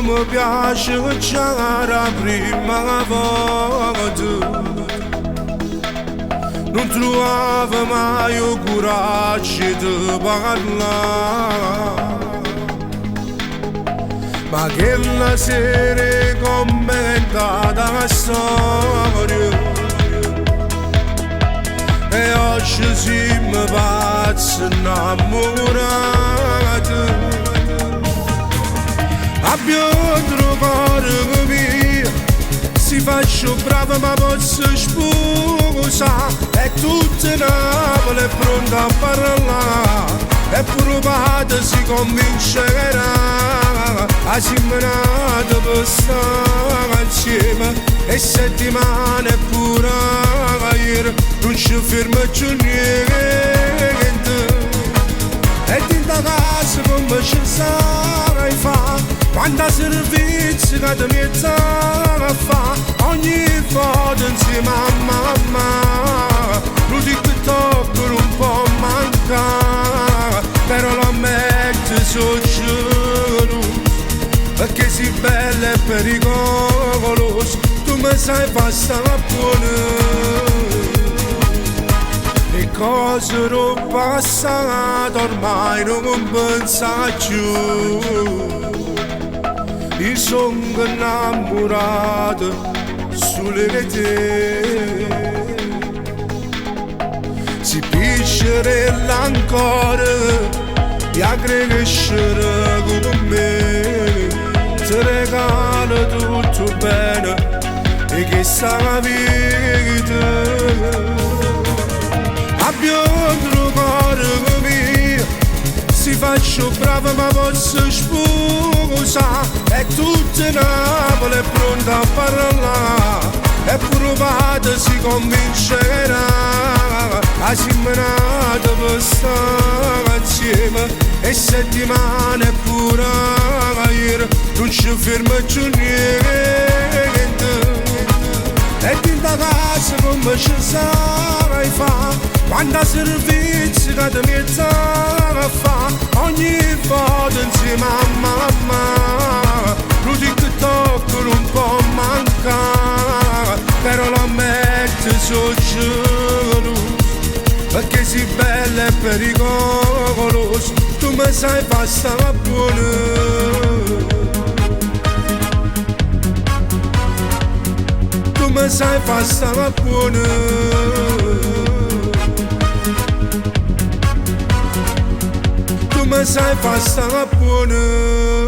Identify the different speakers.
Speaker 1: Mi piace già la prima volta, non trovavo mai il coraggio di parlare, ma che la sera è commentata la storia e oggi siamo pazzi innamorati. Abbiamo trovato mia, si faccio brava ma posso sposare, e tutta Napoli è pronta a parlare, e provata si convincerà, a simmenata per stare insieme, e settimane pure ieri, non ci ferma più niente, e dentro casa come ci sarai fa. Quando servizi che ti metti a fa, ogni volta insieme a mamma, lo TikTok un po' manca, però lo metti sul giorno, perché sei bella e pericolosa, tu mi sai far stare buona. Le cose sono passate, ormai non pensa più. Io sono innamorato sulle reti, si piacerella ancora e a crescere con me, ti regalo tutto bene e che sta la vita. Abbiamo trovato mia, si faccio brava ma posso sposare, e tutta Napoli è pronta a parlare, e provata si convincerà, a simmenata per stare insieme, e settimane pure ieri, non ci ferma più niente, e dentro casa come ci sarai fa, quando servizi che ti metti a fa, ogni volta insieme a mamma, lo TikTok un po' manca, però lo metti sul giorno, perché sei bella e pericolosa, tu mi sai far stare buona. Tu mi sai far stare buona. Tu mi sai far stare buona.